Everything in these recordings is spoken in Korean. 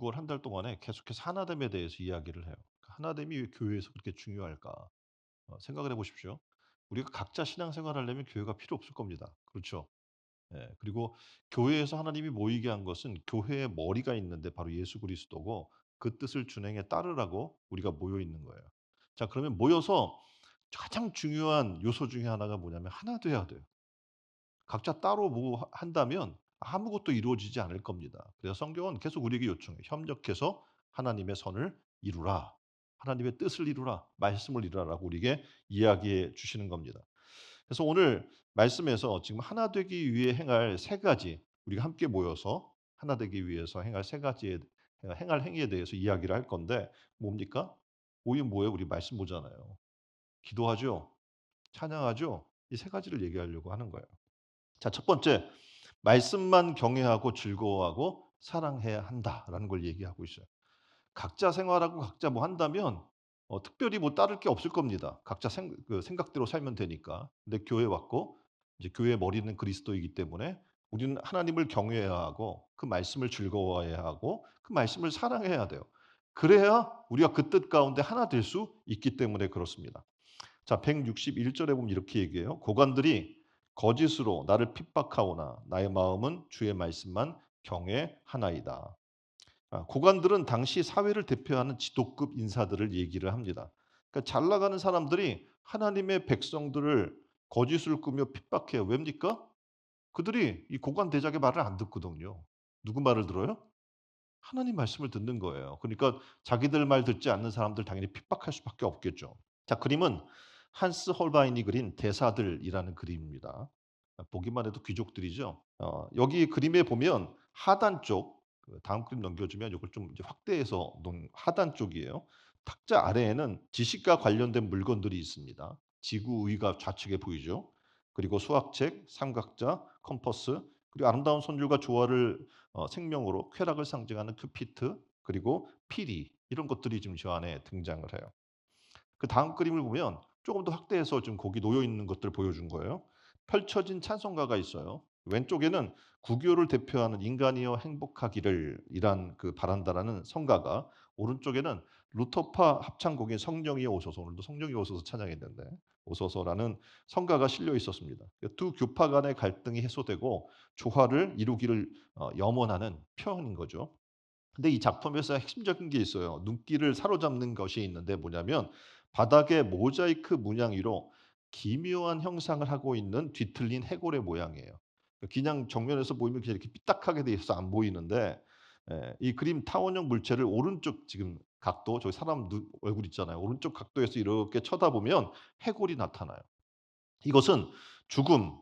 6월 한 달 동안에 계속해서 하나됨에 대해서 이야기를 해요. 하나됨이 왜 교회에서 그렇게 중요할까? 생각을 해 보십시오. 우리가 각자 신앙생활하려면 교회가 필요 없을 겁니다. 그렇죠? 예. 그리고 교회에서 하나님이 모이게 한 것은 교회의 머리가 있는데 바로 예수 그리스도고 그 뜻을 준행해 따르라고 우리가 모여 있는 거예요. 자, 그러면 모여서 가장 중요한 요소 중에 하나가 뭐냐면 하나 돼야 돼요. 각자 따로 뭐 한다면 아무것도 이루어지지 않을 겁니다. 그래서 성경은 계속 우리에게 요청해요. 협력해서 하나님의 선을 이루라. 하나님의 뜻을 이루라. 말씀을 이루라라고 우리에게 이야기해 주시는 겁니다. 그래서 오늘 말씀에서 지금 하나 되기 위해 행할 세 가지, 우리가 함께 모여서 하나 되기 위해서 행할 세 가지의 행할 행위에 대해서 이야기를 할 건데 뭡니까? 모임 뭐예요? 우리 말씀 보잖아요. 기도하죠. 찬양하죠. 이 세 가지를 얘기하려고 하는 거예요. 자, 첫 번째, 말씀만 경외하고 즐거워하고 사랑해야 한다라는 걸 얘기하고 있어요. 각자 생활하고 각자 뭐 한다면 특별히 뭐 따를 게 없을 겁니다. 각자 생각대로 살면 되니까. 근데 교회 왔고 이제 교회의 머리는 그리스도이기 때문에 우리는 하나님을 경외해야 하고 그 말씀을 즐거워해야 하고 그 말씀을 사랑해야 돼요. 그래야 우리가 그 뜻 가운데 하나 될 수 있기 때문에 그렇습니다. 자, 161 절에 보면 이렇게 얘기해요. 고관들이 거짓으로 나를 핍박하오나 나의 마음은 주의 말씀만 경외하나이다. 고관들은 당시 사회를 대표하는 지도급 인사들을 얘기를 합니다. 그러니까 잘 나가는 사람들이 하나님의 백성들을 거짓을 꾸며 핍박해요. 왜입니까? 그들이 이 고관 대작의 말을 안 듣거든요. 누구 말을 들어요? 하나님 말씀을 듣는 거예요. 그러니까 자기들 말 듣지 않는 사람들 당연히 핍박할 수밖에 없겠죠. 자, 그림은 한스 홀바인이 그린 대사들이라는 그림입니다. 보기만 해도 귀족들이죠. 여기 그림에 보면 하단 쪽, 다음 그림 넘겨주면 이걸 좀 이제 확대해서 놓은 하단 쪽이에요. 탁자 아래에는 지식과 관련된 물건들이 있습니다. 지구 의가 좌측에 보이죠. 그리고 수학책, 삼각자, 컴퍼스, 그리고 아름다운 손줄과 조화를 생명으로 쾌락을 상징하는 큐피트, 그리고 피리 이런 것들이 지금 저 안에 등장을 해요. 그다음 그림을 보면 조금 더 확대해서 지금 거기 놓여 있는 것들을 보여준 거예요. 펼쳐진 찬송가가 있어요. 왼쪽에는 구교를 대표하는 인간이여 행복하기를 이란 그 바란다라는 성가가, 오른쪽에는 루터파 합창곡인 성령이여 오소서, 오늘도 성령이 오소서 찬양했는데 오소서라는 성가가 실려 있었습니다. 두 교파 간의 갈등이 해소되고 조화를 이루기를 염원하는 표현인 거죠. 근데 이 작품에서 핵심적인 게 있어요. 눈길을 사로잡는 것이 있는데 뭐냐면 바닥에 모자이크 문양 위로 기묘한 형상을 하고 있는 뒤틀린 해골의 모양이에요. 그냥 정면에서 보이면 그냥 이렇게 삐딱하게 돼 있어서 안 보이는데 이 그림 타원형 물체를 오른쪽 지금 각도, 저기 사람 얼굴 있잖아요. 오른쪽 각도에서 이렇게 쳐다보면 해골이 나타나요. 이것은 죽음,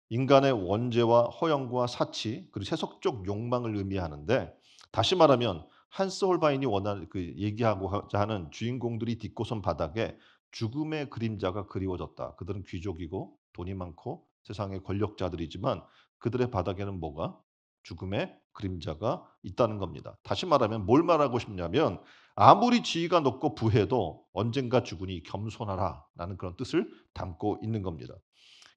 인간의 원죄와 허영과 사치, 그리고 세속적 욕망을 의미하는데, 다시 말하면 한스 홀바인이 원하는 그 얘기하고자 하는 주인공들이 딛고선 바닥에 죽음의 그림자가 그리워졌다. 그들은 귀족이고 돈이 많고 세상의 권력자들이지만 그들의 바닥에는 뭐가? 죽음의 그림자가 있다는 겁니다. 다시 말하면 뭘 말하고 싶냐면 아무리 지위가 높고 부해도 언젠가 죽으니 겸손하라라는 그런 뜻을 담고 있는 겁니다.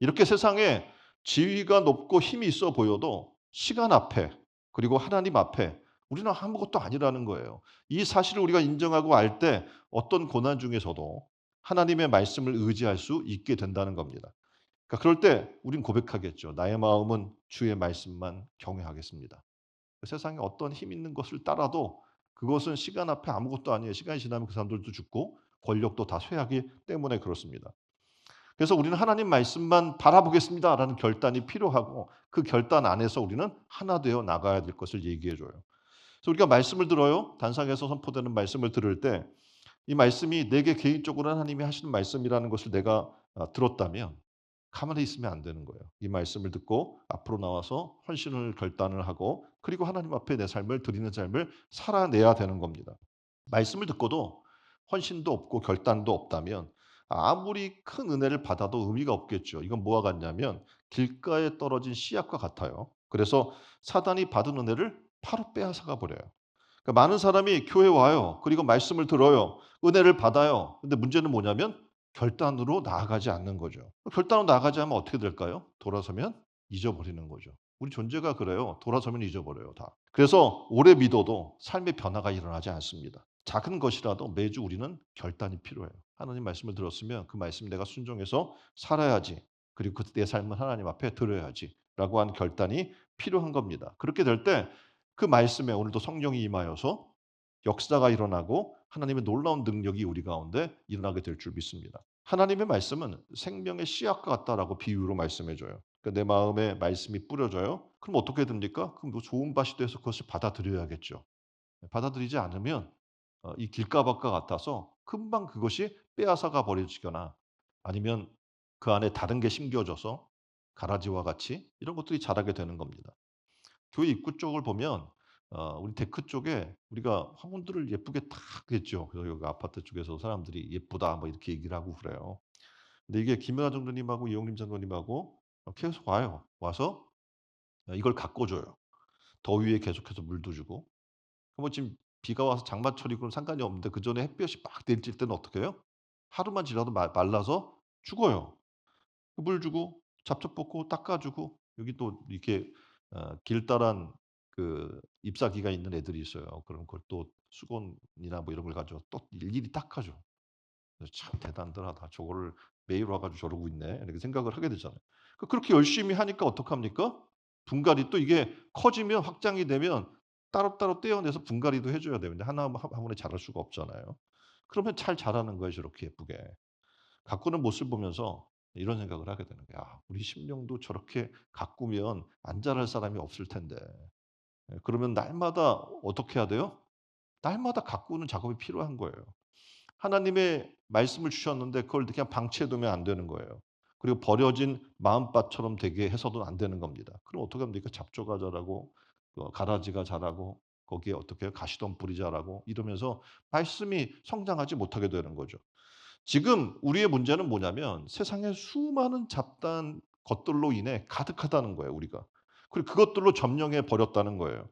이렇게 세상에 지위가 높고 힘이 있어 보여도 시간 앞에, 그리고 하나님 앞에 우리는 아무것도 아니라는 거예요. 이 사실을 우리가 인정하고 알 때 어떤 고난 중에서도 하나님의 말씀을 의지할 수 있게 된다는 겁니다. 그러니까 그럴 때 우린 고백하겠죠. 나의 마음은 주의 말씀만 경외하겠습니다. 세상에 어떤 힘 있는 것을 따라도 그것은 시간 앞에 아무것도 아니에요. 시간이 지나면 그 사람들도 죽고 권력도 다 쇠하기 때문에 그렇습니다. 그래서 우리는 하나님 말씀만 바라보겠습니다라는 결단이 필요하고 그 결단 안에서 우리는 하나 되어 나가야 될 것을 얘기해 줘요. 그래서 우리가 말씀을 들어요. 단상에서 선포되는 말씀을 들을 때 이 말씀이 내게 개인적으로 하나님이 하시는 말씀이라는 것을 내가 들었다면 가만히 있으면 안 되는 거예요. 이 말씀을 듣고 앞으로 나와서 헌신을 결단을 하고 그리고 하나님 앞에 내 삶을 드리는 삶을 살아내야 되는 겁니다. 말씀을 듣고도 헌신도 없고 결단도 없다면 아무리 큰 은혜를 받아도 의미가 없겠죠. 이건 뭐와 같냐면 길가에 떨어진 씨앗과 같아요. 그래서 사단이 받은 은혜를 바로 빼앗아가 버려요. 그러니까 많은 사람이 교회 와요. 그리고 말씀을 들어요. 은혜를 받아요. 근데 문제는 뭐냐면 결단으로 나아가지 않는 거죠. 결단으로 나아가지 않으면 어떻게 될까요? 돌아서면 잊어버리는 거죠. 우리 존재가 그래요. 돌아서면 잊어버려요 다. 그래서 오래 믿어도 삶의 변화가 일어나지 않습니다. 작은 것이라도 매주 우리는 결단이 필요해요. 하나님 말씀을 들었으면 그 말씀 내가 순종해서 살아야지. 그리고 그 내 삶을 하나님 앞에 드려야지라고 하는 결단이 필요한 겁니다. 그렇게 될 때 그 말씀에 오늘도 성령이 임하여서 역사가 일어나고 하나님의 놀라운 능력이 우리 가운데 일어나게 될 줄 믿습니다. 하나님의 말씀은 생명의 씨앗과 같다라고 비유로 말씀해 줘요. 그러니까 내 마음에 말씀이 뿌려져요. 그럼 어떻게 됩니까? 그럼 뭐 좋은 밭이 돼서 그것을 받아들여야겠죠. 받아들이지 않으면 이 길가밭과 같아서 금방 그것이 빼앗아가 버려지거나 아니면 그 안에 다른 게 심겨져서 가라지와 같이 이런 것들이 자라게 되는 겁니다. 교회 입구 쪽을 보면 우리 데크 쪽에 우리가 화분들을 예쁘게 탁 했죠. 그래서 여기 아파트 쪽에서 사람들이 "예쁘다." 뭐 이렇게 얘기를 하고 그래요. 근데 이게 김연아 장로님하고 이용림 장로님하고 계속 와요. 와서 이걸 가꿔 줘요. 더위에 계속해서 물도 주고. 뭐 지금 비가 와서 장마철이고 상관이 없는데 그전에 햇볕이 막 내리칠 때는 어떻게 해요? 하루만 지나도 말라서 죽어요. 물 주고 잡초 뽑고 닦아 주고 여기 또 이렇게 길다란 그 잎사귀가 있는 애들이 있어요. 그럼 그걸 또 수건이나 뭐 이런 걸 가지고 또 일일이 닦아 줘. 그래서 '참 대단들하다. 저거를 매일 와 가지고 저러고 있네.' 이렇게 생각을 하게 되잖아요. 그렇게 열심히 하니까 어떡합니까? 분갈이 또 이게 커지면 확장이 되면 따로따로 떼어내서 분갈이도 해 줘야 되는데 하나 한 번에 자랄 수가 없잖아요. 그러면 잘 자라는 거예요 저렇게 예쁘게. 가꾸는 모습을 보면서 이런 생각을 하게 되는 거야. '야 우리 심령도 저렇게 가꾸면 안 자랄 사람이 없을 텐데.' 예 그러면 날마다 어떻게 해야 돼요? 날마다 가꾸는 작업이 필요한 거예요. 하나님의 말씀을 주셨는데 그걸 그냥 방치해 두면 안 되는 거예요. 그리고 버려진 마음밭처럼 되게 해서도 안 되는 겁니다. 그럼 어떻게 하면 됩니까? 잡초가 자라고 가라지가 자라고 거기에 어떻게 가시덤불이 자라고 이러면서 말씀이 성장하지 못하게 되는 거죠. 지금 우리의 문제는 뭐냐면 세상에 수많은 잡다한 것들로 인해 가득하다는 거예요, 우리가. 그리고 그것들로 점령해 버렸다는 거예요.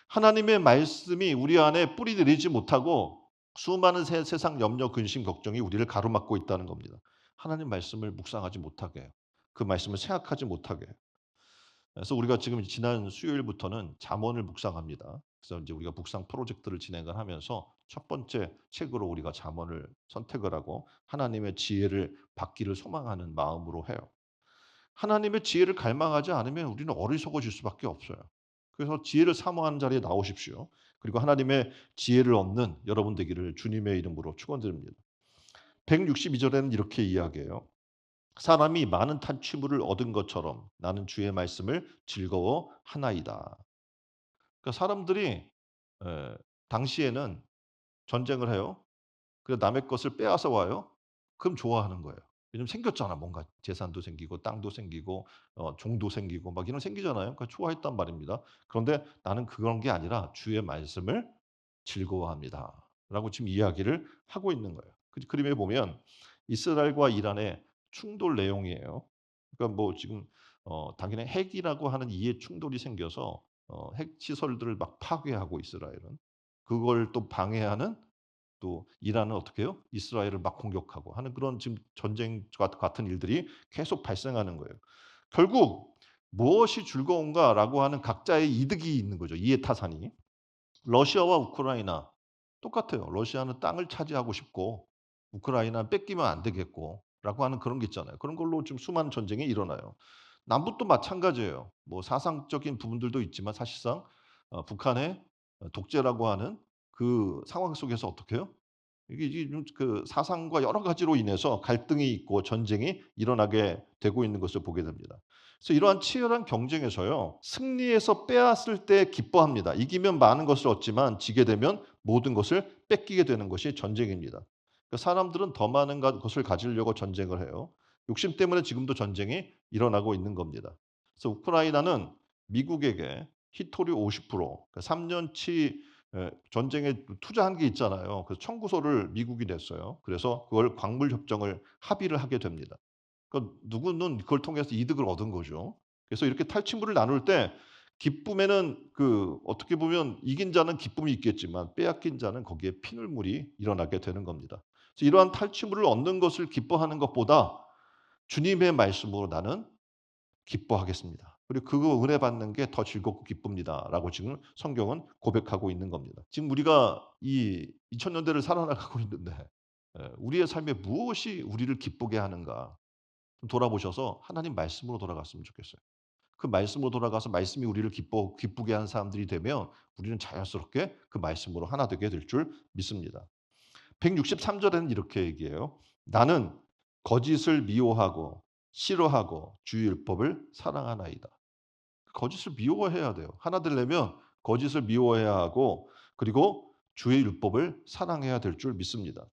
하나님의 말씀이 우리 안에 뿌리 내리지 못하고 수많은 세상 염려, 근심, 걱정이 우리를 가로막고 있다는 겁니다. 하나님 말씀을 묵상하지 못하게 해요. 그 말씀을 생각하지 못하게 해요. 그래서 우리가 지금 지난 수요일부터는 잠언을 묵상합니다. 그래서 이제 우리가 묵상 프로젝트를 진행을 하면서 첫 번째 책으로 우리가 잠언을 선택을 하고 하나님의 지혜를 받기를 소망하는 마음으로 해요. 하나님의 지혜를 갈망하지 않으면 우리는 어리석어질 수밖에 없어요. 그래서 지혜를 사모하는 자리에 나오십시오. 그리고 하나님의 지혜를 얻는 여러분 되기를 주님의 이름으로 축원드립니다. 162 절에는 이렇게 이야기해요. 사람이 많은 탈취물을 얻은 것처럼 나는 주의 말씀을 즐거워하나이다. 그러니까 사람들이 당시에는 전쟁을 해요. 그래서 남의 것을 빼앗아 와요. 그럼 좋아하는 거예요. 왜냐면 생겼잖아. 뭔가 재산도 생기고 땅도 생기고 종도 생기고 막 이런 생기잖아요. 그러니까 좋아했단 말입니다. 그런데 나는 그런 게 아니라 주의 말씀을 즐거워합니다.'라고 지금 이야기를 하고 있는 거예요. 그 그림에 보면 이스라엘과 이란의 충돌 내용이에요. 그러니까 뭐 지금 당연히 핵이라고 하는 이해 충돌이 생겨서 핵 시설들을 막 파괴하고 이스라엘은. 그걸 또 방해하는 또 이란은 어떻게 해요? 이스라엘을 막 공격하고 하는 그런 지금 전쟁 같은 일들이 계속 발생하는 거예요. 결국 '무엇이 즐거운가.'라고 하는 각자의 이득이 있는 거죠, 이해타산이. 러시아와 우크라이나 똑같아요. 러시아는 땅을 차지하고 싶고 우크라이나는 뺏기면 안 되겠고라고 하는 그런 게 있잖아요. 그런 걸로 지금 수많은 전쟁이 일어나요. 남북도 마찬가지예요. 뭐 사상적인 부분들도 있지만 사실상 북한의 독재라고 하는 그 상황 속에서 어떻게 해요? 이게 좀 그 사상과 여러 가지로 인해서 갈등이 있고 전쟁이 일어나게 되고 있는 것을 보게 됩니다. 그래서 이러한 치열한 경쟁에서요. 승리해서 빼앗을 때 기뻐합니다. 이기면 많은 것을 얻지만 지게 되면 모든 것을 뺏기게 되는 것이 전쟁입니다. 그러니까 사람들은 더 많은 것을 가지려고 전쟁을 해요. 욕심 때문에 지금도 전쟁이 일어나고 있는 겁니다. 그래서 우크라이나는 미국에게 히토리 50% 그러니까 3 년치 전쟁에 투자한 게 있잖아요. 그래서 청구서를 미국이 냈어요. 그래서 그걸 광물 협정을 합의를 하게 됩니다. 그러니까 누구는 그걸 통해서 이득을 얻은 거죠. 그래서 이렇게 탈취물을 나눌 때 기쁨에는 그 어떻게 보면 이긴 자는 기쁨이 있겠지만 빼앗긴 자는 거기에 피눈물이 일어나게 되는 겁니다. 그래서 이러한 탈취물을 얻는 것을 기뻐하는 것보다 주님의 말씀으로 나는 기뻐하겠습니다. 그리고 그거 은혜 받는 게 더 즐겁고 기쁩니다."라고 지금 성경은 고백하고 있는 겁니다. 지금 우리가 이 2000 년대를 살아나가고 있는데 우리의 삶에 무엇이 우리를 기쁘게 하는가 좀 돌아보셔서 하나님 말씀으로 돌아갔으면 좋겠어요. 그 말씀으로 돌아가서 말씀이 우리를 기쁘게 하는 사람들이 되면 우리는 자연스럽게 그 말씀으로 하나 되게 될 줄 믿습니다. 163 절에는 이렇게 얘기해요. "나는 거짓을 미워하고 싫어하고 주의 율법을 사랑하나이다." 거짓을 미워해야 돼요. 하나 되려면 거짓을 미워해야 하고 그리고 주의 율법을 사랑해야 될 줄 믿습니다.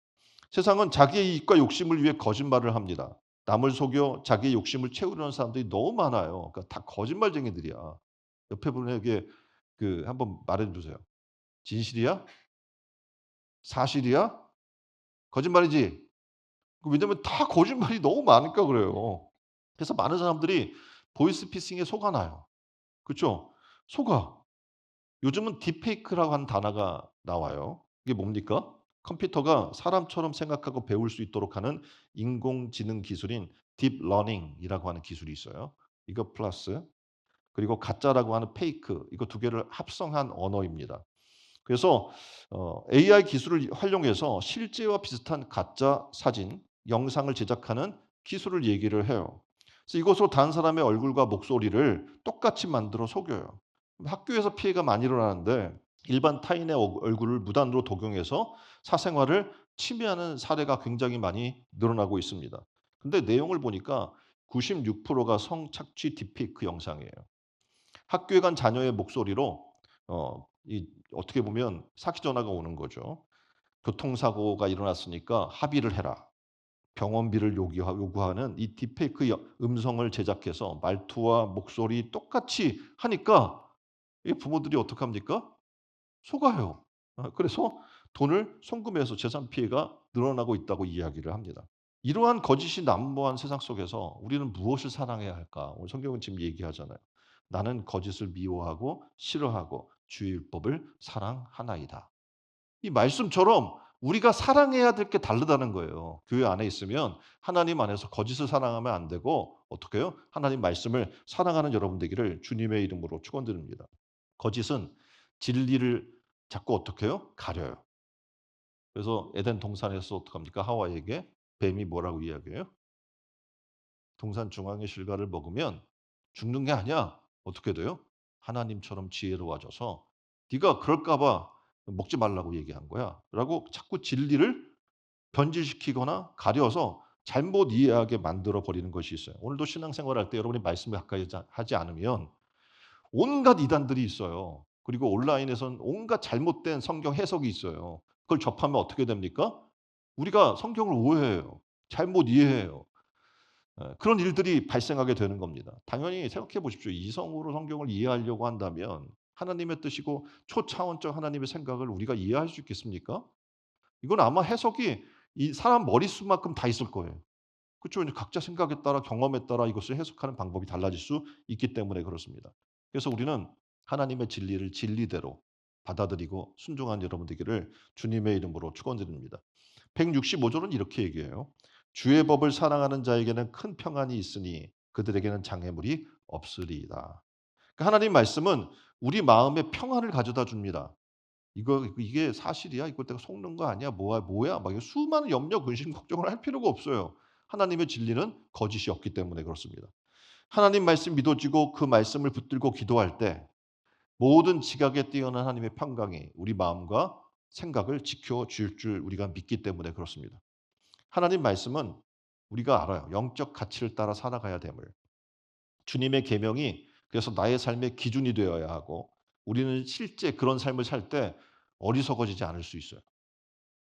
세상은 자기의 이익과 욕심을 위해 거짓말을 합니다. 남을 속여 자기의 욕심을 채우려는 사람들이 너무 많아요. 그러니까 다 거짓말쟁이들이야. 옆에 분에게 한번 말해 주세요. "진실이야? 사실이야? 거짓말이지?" 왜냐면 다 거짓말이 너무 많으니까 그래요. 그래서 많은 사람들이 보이스피싱에 속아나요. 그쵸? 속아. 요즘은 딥페이크라고 하는 단어가 나와요. 이게 뭡니까? 컴퓨터가 사람처럼 생각하고 배울 수 있도록 하는 인공지능 기술인 딥러닝이라고 하는 기술이 있어요. 이거 플러스 그리고 가짜라고 하는 페이크 이거 두 개를 합성한 언어입니다. 그래서 AI 기술을 활용해서 실제와 비슷한 가짜 사진, 영상을 제작하는 기술을 얘기를 해요. 그래서 이것으로 다른 사람의 얼굴과 목소리를 똑같이 만들어 속여요. 학교에서 피해가 많이 일어나는데 일반 타인의 얼굴을 무단으로 독용해서 사생활을 침해하는 사례가 굉장히 많이 늘어나고 있습니다. 근데 내용을 보니까 96%가 성착취 딥페이크 영상이에요. 학교에 간 자녀의 목소리로 어떻게 보면 사기 전화가 오는 거죠. "교통사고가 일어났으니까 합의를 해라." 병원비를 요구하는 이 딥페이크 음성을 제작해서 말투와 목소리 똑같이 하니까 이 부모들이 어떡합니까? 속아요. 그래서 돈을 송금해서 재산 피해가 늘어나고 있다고 이야기를 합니다. 이러한 거짓이 난무한 세상 속에서 우리는 무엇을 사랑해야 할까? 오늘 성경은 지금 얘기하잖아요. "나는 거짓을 미워하고 싫어하고 주의 율법을 사랑하나이다." 이 말씀처럼 우리가 사랑해야 될 게 다르다는 거예요. 교회 안에 있으면 하나님 안에서 거짓을 사랑하면 안 되고 어떻게 해요? 하나님 말씀을 사랑하는 여러분 되기를 주님의 이름으로 축원드립니다. 거짓은 진리를 자꾸 어떻게 해요? 가려요. 그래서 에덴 동산에서 어떡합니까? 하와에게 뱀이 뭐라고 이야기해요? "동산 중앙의 실과를 먹으면 죽는 게 아니야." 어떻게 돼요? 하나님처럼 지혜로워져서 "네가 그럴까 봐 먹지 말라고 얘기한 거야."라고 자꾸 진리를 변질시키거나 가려서 잘못 이해하게 만들어 버리는 것이 있어요. 오늘도 신앙생활할 때 여러분이 말씀을 가까이 하지 않으면 온갖 이단들이 있어요. 그리고 온라인에선 온갖 잘못된 성경 해석이 있어요. 그걸 접하면 어떻게 됩니까? 우리가 성경을 오해해요. 잘못 이해해요. 그런 일들이 발생하게 되는 겁니다. 당연히 생각해 보십시오. 이성으로 성경을 이해하려고 한다면 하나님의 뜻이고 초차원적 하나님의 생각을 우리가 이해할 수 있겠습니까? 이건 아마 해석이 이 사람 머릿수만큼 다 있을 거예요. 그쵸. 이제 각자 생각에 따라 경험에 따라 이것을 해석하는 방법이 달라질 수 있기 때문에 그렇습니다. 그래서 우리는 하나님의 진리를 진리대로 받아들이고 순종한 여러분 되기를 주님의 이름으로 축원드립니다. 165 절은 이렇게 얘기해요. "주의 법을 사랑하는 자에게는 큰 평안이 있으니 그들에게는 장애물이 없으리이다." 그러니까 하나님 말씀은 우리 마음에 평안을 가져다 줍니다. "이게 사실이야? 이거 내가 속는 거 아니야? 뭐야?" 막 수많은 염려, 근심, 걱정을 할 필요가 없어요. 하나님의 진리는 거짓이 없기 때문에 그렇습니다. 하나님 말씀 믿어지고 그 말씀을 붙들고 기도할 때 모든 지각에 뛰어난 하나님의 평강이 우리 마음과 생각을 지켜 줄 우리가 믿기 때문에 그렇습니다. 하나님 말씀은 우리가 알아요. 영적 가치를 따라 살아가야 됨을. 주님의 계명이 그래서 나의 삶의 기준이 되어야 하고 우리는 실제 그런 삶을 살 때 어리석어지지 않을 수 있어요.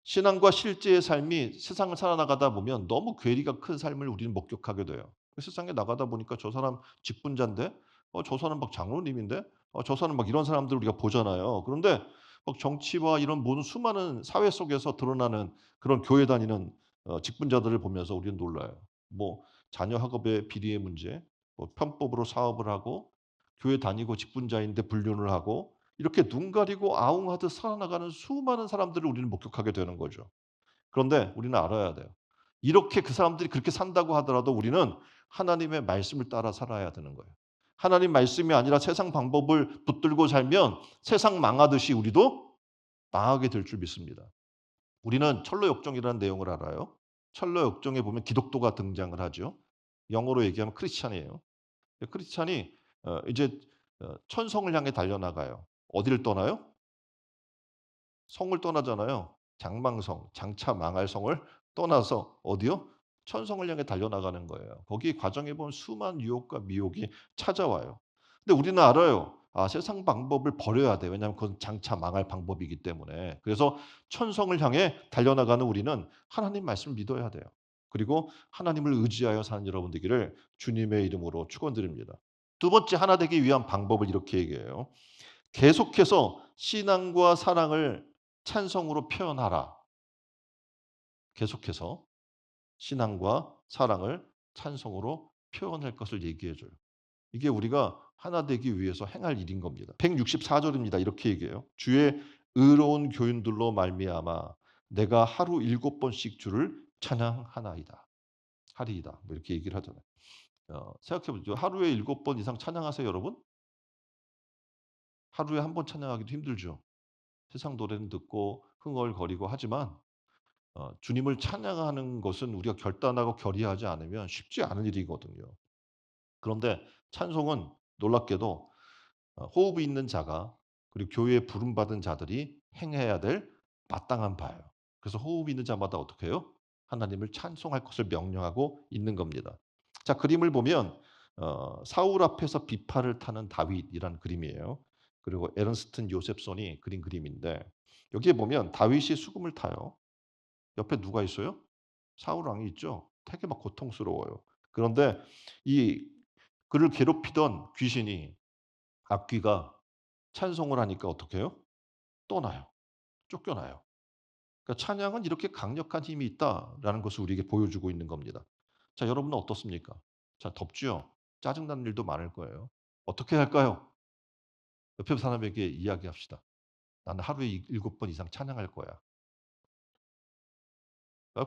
신앙과 실제의 삶이 세상을 살아나가다 보면 너무 괴리가 큰 삶을 우리는 목격하게 돼요. 그 세상에 나가다 보니까 '저 사람 직분자인데? 저 사람 막 장로님인데? 저 사람' 막 이런 사람들을 우리가 보잖아요. 그런데 막 정치와 이런 모든 수많은 사회 속에서 드러나는 그런 교회 다니는 직분자들을 보면서 우리는 놀라요. 뭐 자녀 학업의 비리의 문제, 뭐 편법으로 사업을 하고 교회 다니고 직분자인데 불륜을 하고 이렇게 눈 가리고 아웅하듯 살아나가는 수많은 사람들을 우리는 목격하게 되는 거죠. 그런데 우리는 알아야 돼요. 이렇게 그 사람들이 그렇게 산다고 하더라도 우리는 하나님의 말씀을 따라 살아야 되는 거예요. 하나님 말씀이 아니라 세상 방법을 붙들고 살면 세상 망하듯이 우리도 망하게 될 줄 믿습니다. 우리는 철로 역정이라는 내용을 알아요. 철로 역정에 보면 기독도가 등장을 하죠. 영어로 얘기하면 크리스찬이에요. 크리스찬이 이제 천성을 향해 달려나가요. 어디를 떠나요? 성을 떠나잖아요. 장망성, 장차 망할 성을 떠나서 어디요? 천성을 향해 달려나가는 거예요. 거기 과정에 보면 수많은 유혹과 미혹이 찾아와요. 근데 우리는 알아요. 아, 세상 방법을 버려야 돼. 왜냐하면 그건 장차 망할 방법이기 때문에. 그래서 천성을 향해 달려나가는 우리는 하나님 말씀을 믿어야 돼요. 그리고 하나님을 의지하여 사는 여러분 되기를 주님의 이름으로 축원드립니다. 두 번째 하나 되기 위한 방법을 이렇게 얘기해요. 계속해서 신앙과 사랑을 찬성으로 표현하라. 계속해서 신앙과 사랑을 찬성으로 표현할 것을 얘기해 줘요. 이게 우리가 하나 되기 위해서 행할 일인 겁니다. 164절입니다. 이렇게 얘기해요. 주의 의로운 교훈들로 말미암아 내가 하루 7번씩 주를 찬양하나이다. 하리이다. 뭐 이렇게 얘기를 하잖아요. 생각해 보죠. 하루에 7번 이상 찬양하세요, 여러분? 하루에 한 번 찬양하기도 힘들죠. 세상 노래는 듣고 흥얼거리고 하지만 주님을 찬양하는 것은 우리가 결단하고 결의하지 않으면 쉽지 않은 일이거든요. 그런데 찬송은 놀랍게도 호흡이 있는 자가 그리고 교회에 부름받은 자들이 행해야 될 마땅한 바예요. 그래서 호흡이 있는 자마다 어떻게 해요? 하나님을 찬송할 것을 명령하고 있는 겁니다. 자, 그림을 보면 사울 앞에서 비파를 타는 다윗이란 그림이에요. 그리고 에른스튼 요셉손이 그린 그림인데 여기에 보면 다윗이 수금을 타요. 옆에 누가 있어요? 사울 왕이 있죠. 되게 막 고통스러워요. 그런데 이 그를 괴롭히던 귀신이 악귀가 찬송을 하니까 어떻게 해요? 떠나요. 쫓겨나요. 그러니까 찬양은 이렇게 강력한 힘이 있다라는 것을 우리에게 보여주고 있는 겁니다. 자, 여러분은 어떻습니까? 자, 덥지요? 짜증나는 일도 많을 거예요. 어떻게 할까요? 옆에 사람에게 이야기합시다. 나는 하루에 7번 이상 찬양할 거야.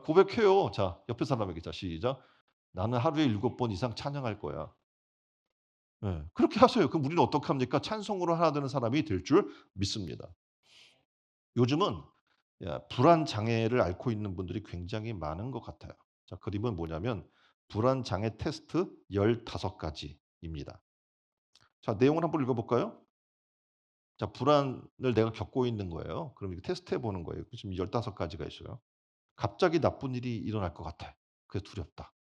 고백해요. 자, 옆에 사람에게 자, 시작. 나는 하루에 7번 이상 찬양할 거야. 예. 그렇게 하세요. 그럼 우리는 어떻게 합니까? 찬송으로 하나 되는 사람이 될 줄 믿습니다. 요즘은 불안 장애를 앓고 있는 분들이 굉장히 많은 것 같아요. 자, 그림은 뭐냐면 불안 장애 테스트 15 가지입니다. 자, 내용을 한번 읽어 볼까요? 자, 불안을 내가 겪고 있는 거예요. 그럼 이거 테스트해 보는 거예요. 지금 15 가지가 있어요. 갑자기 나쁜 일이 일어날 것 같아. 그게 두렵다.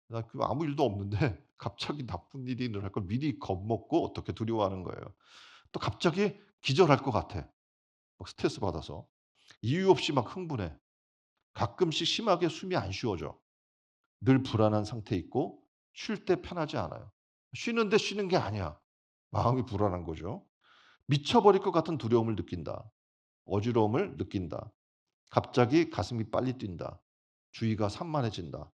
나 그 아무 일도 없는데 갑자기 나쁜 일이 일어날 걸 미리 겁먹고 어떻게 두려워하는 거예요. 또 갑자기 기절할 것 같아. 막 스트레스 받아서. 이유 없이 막 흥분해. 가끔씩 심하게 숨이 안 쉬어져. 늘 불안한 상태에 있고 쉴 때 편하지 않아요. 쉬는데 쉬는 게 아니야. 마음이 불안한 거죠. 미쳐버릴 것 같은 두려움을 느낀다. 어지러움을 느낀다. 갑자기 가슴이 빨리 뛴다. 주의가 산만해진다.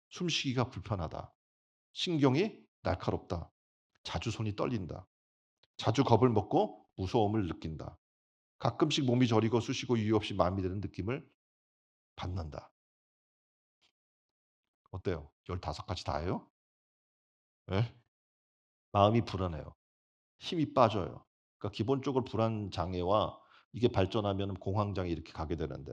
숨쉬기가 불편하다. 신경이 날카롭다. 자주 손이 떨린다. 자주 겁을 먹고 무서움을 느낀다. 가끔씩 몸이 저리고 쑤시고 이유 없이 마음이 드는 느낌을 받는다. 어때요? 15 가지 다예요? 예? 마음이 불안해요. 힘이 빠져요. 그러니까 기본적으로 불안 장애와 이게 발전하면 공황 장애 이렇게 가게 되는데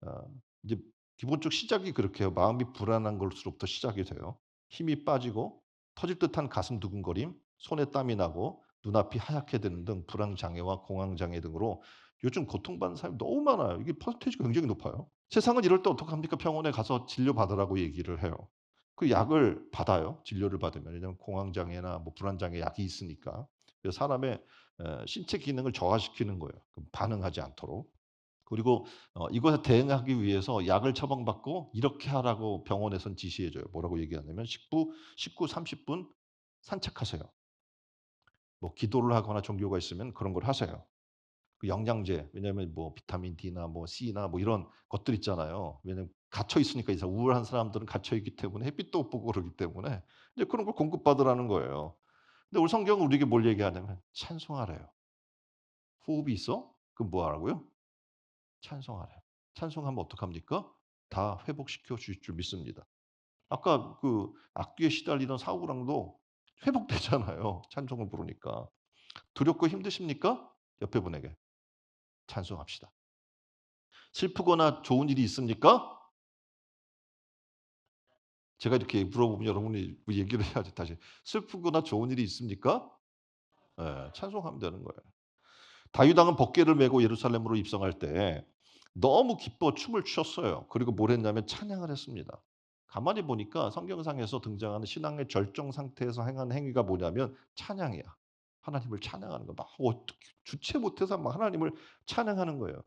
어 이제 기본적 시작이 그렇게 해요. 마음이 불안한 것으로부터 시작이 돼요. 힘이 빠지고 터질 듯한 가슴 두근거림, 손에 땀이 나고 눈앞이 하얗게 되는 등 불안 장애와 공황 장애 등으로 요즘 고통받는 사람이 너무 많아요. 이게 퍼센테이지가 굉장히 높아요. 세상은 이럴 때 어떡합니까? 병원에 가서 진료 받으라고 얘기를 해요. 그 약을 받아요. 진료를 받으면. 왜냐하면 공황 장애나 뭐 불안 장애 약이 있으니까. 그래서 사람의 신체 기능을 저하시키는 거예요. 그럼 반응하지 않도록. 그리고 이것에 대응하기 위해서 약을 처방받고 이렇게 하라고 병원에선 지시해 줘요. 뭐라고 얘기하냐면 식후 30분 산책하세요. 뭐 기도를 하거나 종교가 있으면 그런 걸 하세요. 그 영양제 왜냐하면 뭐 비타민 D나 뭐 C나 뭐 이런 것들 있잖아요. 왜냐하면 갇혀 있으니까 이제 우울한 사람들은 갇혀 있기 때문에 햇빛도 못 보고 그러기 때문에 이제 그런 걸 공급받으라는 거예요. 근데 우리 성경은 우리에게 뭘 얘기하냐면 찬송하래요. 호흡이 있어? 그럼 뭐 하라고요? 찬송하래요. 찬송하면 어떡합니까? 다 회복시켜 주실 줄 믿습니다. 아까 그 악귀에 시달리던 사울 왕도 회복되잖아요, 찬송을 부르니까. 두렵고 힘드십니까? 옆에 분에게 찬송합시다. 슬프거나 좋은 일이 있습니까? 제가 이렇게 물어보면 여러분이 뭐 얘기를 해야지 다시. 슬프거나 좋은 일이 있습니까? 예. 찬송하면 되는 거예요. 다윗 왕은 법궤를 메고 예루살렘으로 입성할 때 너무 기뻐 춤을 추었어요. 그리고 뭘 했냐면 찬양을 했습니다. 가만히 보니까 성경상에서 등장하는 신앙의 절정 상태에서 행한 행위가 뭐냐면 찬양이야. 하나님을 찬양하는 거. 막 어떻게 주체 못해서 막 하나님을 찬양하는 거예요.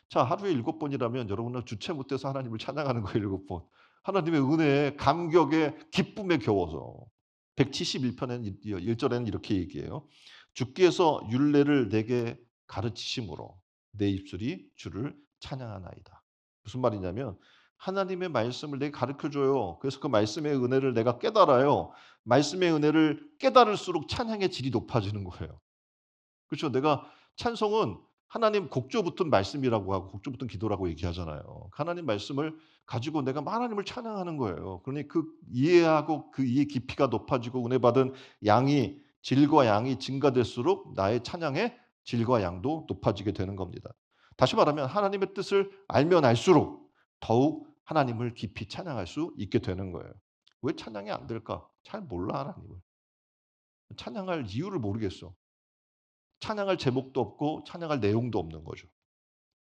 자, 하루에 7번이라면 여러분은 주체 못해서 하나님을 찬양하는 거예요, 7번. 하나님의 은혜에 감격에 기쁨에 겨워서. 171편에는 1절에는 이렇게 얘기해요. 주께서 율례를 내게 가르치심으로 내 입술이 주를 찬양하나이다. 무슨 말이냐면 하나님의 말씀을 내게 가르쳐 줘요. 그래서 그 말씀의 은혜를 내가 깨달아요. 말씀의 은혜를 깨달을수록 찬양의 질이 높아지는 거예요. 그렇죠. 내가 찬송은 하나님 곡조 붙은 말씀이라고 하고 곡조 붙은 기도라고 얘기하잖아요. 하나님 말씀을 가지고 내가 하나님을 찬양하는 거예요. 그러니 그 이해하고 그 이해 깊이가 높아지고 은혜 받은 양이 질과 양이 증가될수록 나의 찬양의 질과 양도 높아지게 되는 겁니다. 다시 말하면 하나님의 뜻을 알면 알수록 더욱 하나님을 깊이 찬양할 수 있게 되는 거예요. 왜 찬양이 안 될까? 잘 몰라 하나님을. 찬양할 이유를 모르겠어. 찬양할 제목도 없고 찬양할 내용도 없는 거죠.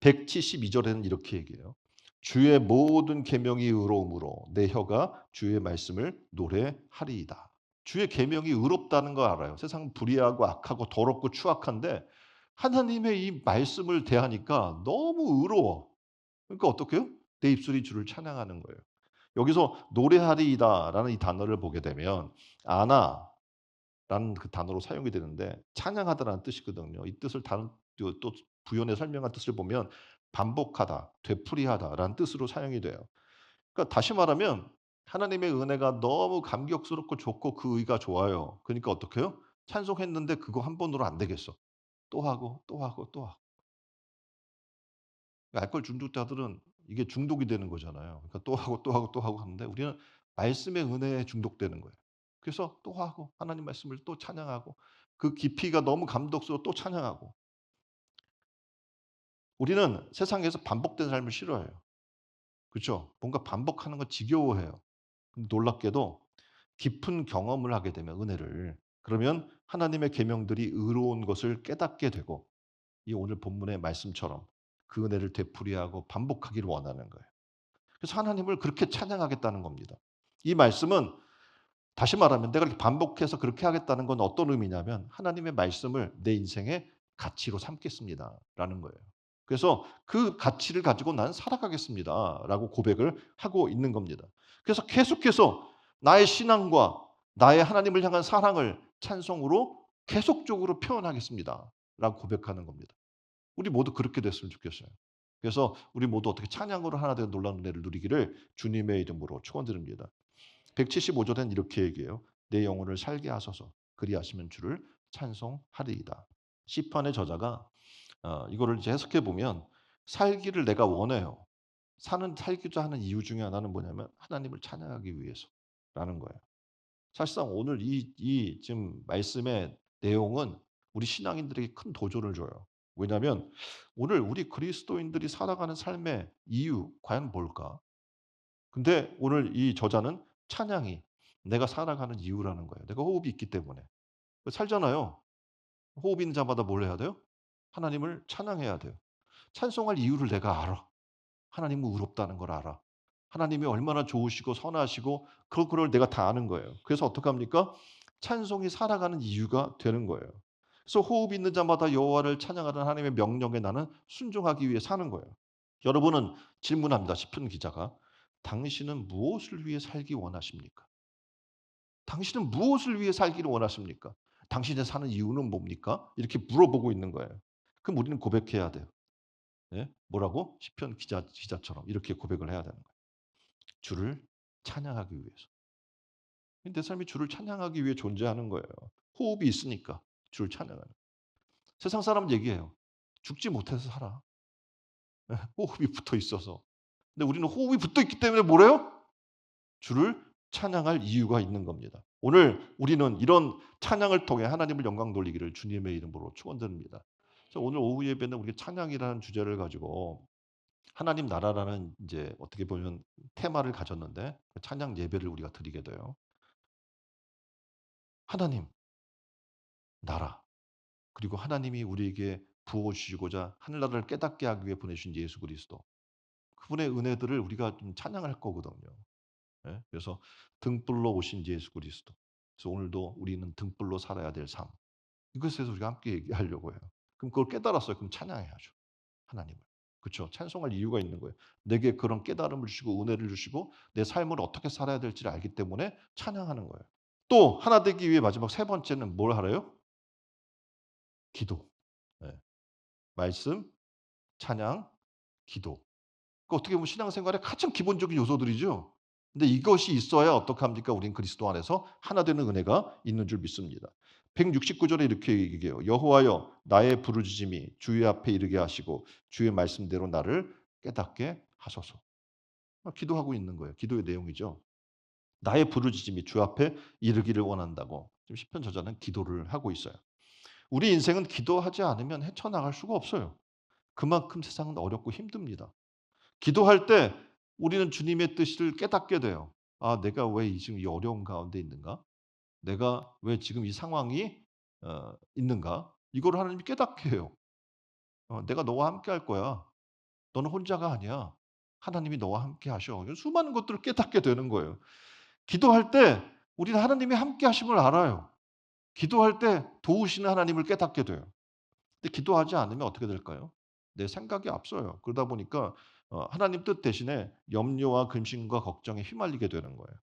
172절에는 이렇게 얘기해요. 주의 모든 계명이 의로움으로 내 혀가 주의 말씀을 노래하리이다. 주의 계명이 의롭다는 거 알아요. 세상은 불의하고 악하고 더럽고 추악한데 하나님의 이 말씀을 대하니까 너무 의로워. 그러니까 어떻게 해요? 내 입술이 주를 찬양하는 거예요. 여기서 노래하리이다라는 이 단어를 보게 되면 아나 라는 그 단어로 사용이 되는데 찬양하다라는 뜻이거든요. 이 뜻을 다른 또 부연에 설명한 뜻을 보면 반복하다, 되풀이하다라는 뜻으로 사용이 돼요. 그러니까 다시 말하면 하나님의 은혜가 너무 감격스럽고 좋고 그 의가 좋아요. 그러니까 어떻게 해요? 찬송했는데 그거 한 번으로 안 되겠어. 또 하고 또 하고 또 하고. 알코올 중독자들은 이게 중독이 되는 거잖아요. 그러니까 또 하고 또 하고 또 하고 하는데 우리는 말씀의 은혜에 중독되는 거예요. 그래서 또 하고 하나님 말씀을 또 찬양하고 그 깊이가 너무 감독스러워 또 찬양하고. 우리는 세상에서 반복된 삶을 싫어해요. 그렇죠? 뭔가 반복하는 거 지겨워해요. 근데 놀랍게도 깊은 경험을 하게 되면 은혜를 그러면 하나님의 계명들이 의로운 것을 깨닫게 되고 이 오늘 본문의 말씀처럼 그 은혜를 되풀이하고 반복하기를 원하는 거예요. 그래서 하나님을 그렇게 찬양하겠다는 겁니다. 이 말씀은 다시 말하면 내가 이렇게 반복해서 그렇게 하겠다는 건 어떤 의미냐면 하나님의 말씀을 내 인생의 가치로 삼겠습니다라는 거예요. 그래서 그 가치를 가지고 나는 살아가겠습니다라고 고백을 하고 있는 겁니다. 그래서 계속해서 나의 신앙과 나의 하나님을 향한 사랑을 찬송으로 계속적으로 표현하겠습니다라고 고백하는 겁니다. 우리 모두 그렇게 됐으면 좋겠어요. 그래서 우리 모두 어떻게 찬양으로 하나 되는 놀라운 은혜를 누리기를 주님의 이름으로 축원드립니다. 175절엔 이렇게 얘기해요. 내 영혼을 살게 하소서. 그리하시면 주를 찬송하리이다. 시편의 저자가 이거를 이제 해석해 보면 살기를 내가 원해요. 살기자 하는 이유 중에 하나는 뭐냐면 하나님을 찬양하기 위해서라는 거예요. 사실상 오늘 이 지금 말씀의 내용은 우리 신앙인들에게 큰 도전을 줘요. 왜냐하면 오늘 우리 그리스도인들이 살아가는 삶의 이유 과연 뭘까? 근데 오늘 이 저자는 찬양이 내가 살아가는 이유라는 거예요. 내가 호흡이 있기 때문에. 살잖아요. 호흡 있는 자마다 뭘 해야 돼요? 하나님을 찬양해야 돼요. 찬송할 이유를 내가 알아. 하나님은 의롭다는 걸 알아. 하나님이 얼마나 좋으시고 선하시고 그걸 내가 다 아는 거예요. 그래서 어떡합니까? 찬송이 살아가는 이유가 되는 거예요. 그래서 호흡 있는 자마다 여호와를 찬양하는 하나님의 명령에 나는 순종하기 위해 사는 거예요. 여러분은 질문합니다. 시편 기자가. 당신은 무엇을 위해 살기 원하십니까? 당신은 무엇을 위해 살기를 원하십니까? 당신의 사는 이유는 뭡니까? 이렇게 물어보고 있는 거예요. 그럼 우리는 고백해야 돼요. 예? 뭐라고? 시편 기자처럼 이렇게 고백을 해야 되는 거예요. 주를 찬양하기 위해서. 내 삶이 주를 찬양하기 위해 존재하는 거예요. 호흡이 있으니까 주를 찬양하는. 세상 사람은 얘기해요. 죽지 못해서 살아. 예, 호흡이 붙어 있어서. 근데 우리는 호흡이 붙어 있기 때문에 뭐래요? 주를 찬양할 이유가 있는 겁니다. 오늘 우리는 이런 찬양을 통해 하나님을 영광 돌리기를 주님의 이름으로 축원드립니다. 그래서 오늘 오후 예배는 우리 찬양이라는 주제를 가지고 하나님 나라라는 이제 어떻게 보면 테마를 가졌는데 그 찬양 예배를 우리가 드리게 돼요. 하나님 나라 그리고 하나님이 우리에게 부어 주시고자 하늘나라를 깨닫게 하기 위해 보내신 예수 그리스도 그분의 은혜들을 우리가 좀 찬양할 거거든요. 예? 그래서 등불로 오신 예수 그리스도. 그래서 오늘도 우리는 등불로 살아야 될 삶. 이것에 대해서 우리가 함께 얘기하려고 해요. 그럼 그걸 깨달았어요. 그럼 찬양해야죠. 하나님을. 그렇죠. 찬송할 이유가 있는 거예요. 내게 그런 깨달음을 주시고 은혜를 주시고 내 삶을 어떻게 살아야 될지를 알기 때문에 찬양하는 거예요. 또 하나 되기 위해 마지막 세 번째는 뭘 하래요? 기도. 예. 말씀, 찬양, 기도. 그 어떻게 보면 신앙생활의 가장 기본적인 요소들이죠. 근데 이것이 있어야 어떡합니까? 우린 그리스도 안에서 하나 되는 은혜가 있는 줄 믿습니다. 169 절에 이렇게 얘기해요. 여호와여 나의 부르짖음이 주의 앞에 이르게 하시고 주의 말씀대로 나를 깨닫게 하소서. 기도하고 있는 거예요. 기도의 내용이죠. 나의 부르짖음이 주 앞에 이르기를 원한다고. 지금 시편 저자는 기도를 하고 있어요. 우리 인생은 기도하지 않으면 헤쳐나갈 수가 없어요. 그만큼 세상은 어렵고 힘듭니다. 기도할 때 우리는 주님의 뜻을 깨닫게 돼요. '아 내가 왜 지금 이 어려운 가운데 있는가? 내가 왜 지금 이 상황이 있는가?' 이거를 하나님이 깨닫게 해요. '내가 너와 함께 할 거야. 너는 혼자가 아니야. 하나님이 너와 함께 하셔.' 이런 수많은 것들을 깨닫게 되는 거예요. 기도할 때 우리는 하나님이 함께 하심을 알아요. 기도할 때 도우시는 하나님을 깨닫게 돼요. 근데 기도하지 않으면 어떻게 될까요? 내 생각이 앞서요. 그러다 보니까 하나님 뜻 대신에 염려와 근심과 걱정에 휘말리게 되는 거예요.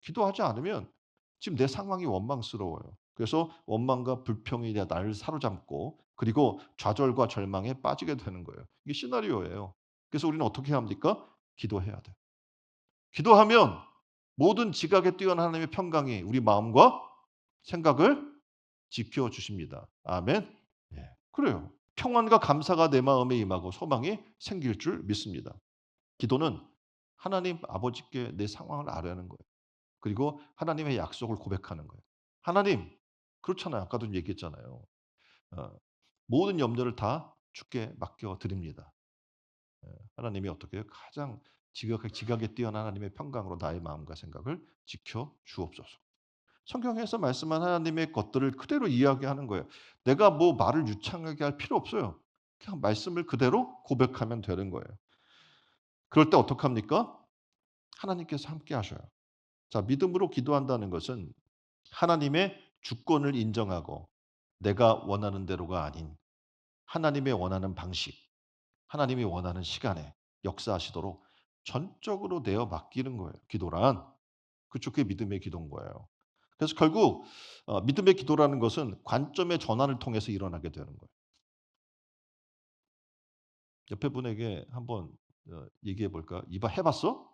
기도하지 않으면 지금 내 상황이 원망스러워요. 그래서 원망과 불평이 나를 사로잡고 그리고 좌절과 절망에 빠지게 되는 거예요. 이게 시나리오예요. 그래서 우리는 어떻게 해야 합니까? 기도해야 돼요. 기도하면 모든 지각에 뛰어난 하나님의 평강이 우리 마음과 생각을 지켜 주십니다. 아멘. 예. 그래요. 평안과 감사가 내 마음에 임하고 소망이 생길 줄 믿습니다. 기도는 하나님 아버지께 내 상황을 아뢰는 거예요. 그리고 하나님의 약속을 고백하는 거예요. 하나님, 그렇잖아요. 아까도 얘기했잖아요. 어, 모든 염려를 다 주께 맡겨 드립니다. 예, 하나님이 어떻게 해요? 가장 지각에 뛰어난 하나님의 평강으로 나의 마음과 생각을 지켜 주옵소서. 성경에서 말씀한 하나님의 것들을 그대로 이야기하는 거예요. 내가 뭐 말을 유창하게 할 필요 없어요. 그냥 말씀을 그대로 고백하면 되는 거예요. 그럴 때 어떡합니까? 하나님께서 함께 하셔요. 자, 믿음으로 기도한다는 것은 하나님의 주권을 인정하고 내가 원하는 대로가 아닌 하나님의 원하는 방식, 하나님이 원하는 시간에 역사하시도록 전적으로 내어 맡기는 거예요. 기도란. 그쵸. 그게 믿음의 기도인 거예요. 그래서 결국 믿음의 기도라는 것은 관점의 전환을 통해서 일어나게 되는 거예요. 옆에 분에게 한번 얘기해 볼까요? "이봐 해 봤어?"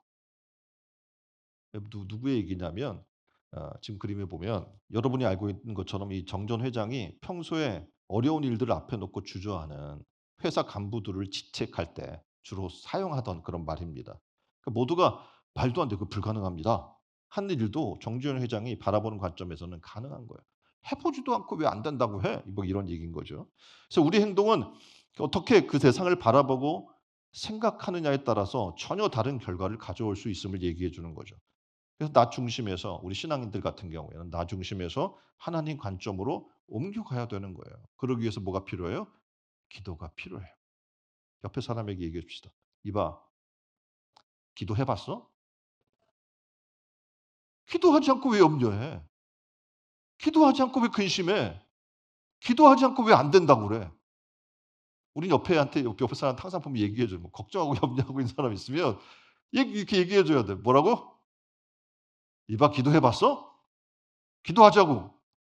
누구의 얘기냐면 지금 그림에 보면 여러분이 알고 있는 것처럼 이 정전 회장이 평소에 어려운 일들을 앞에 놓고 주저하는 회사 간부들을 지책할 때 주로 사용하던 그런 말입니다. 그러니까 모두가 "말도 안 돼. 그 불가능합니다." 하는 일도 정주현 회장이 바라보는 관점에서는 가능한 거예요. "해 보지도 않고 왜 안 된다고 해?" 뭐 이런 얘기인 거죠. 그래서 우리 행동은 어떻게 그 세상을 바라보고 생각하느냐에 따라서 전혀 다른 결과를 가져올 수 있음을 얘기해 주는 거죠. 그래서 나 중심에서 우리 신앙인들 같은 경우에는 나 중심에서 하나님 관점으로 옮겨가야 되는 거예요. 그러기 위해서 뭐가 필요해요? 기도가 필요해요. 옆에 사람에게 얘기해 줍시다. "이봐, 기도해 봤어? 기도하지 않고 왜 염려해? 기도하지 않고 왜 근심해? 기도하지 않고 왜 안 된다고 그래?" 우린 옆에 사람한테 항상 보면 얘기해 줘요. 뭐 걱정하고 염려하고 있는 사람 있으면 이렇게 얘기해 줘야 돼. 뭐라고? "이봐, 기도해 봤어? 기도하자고."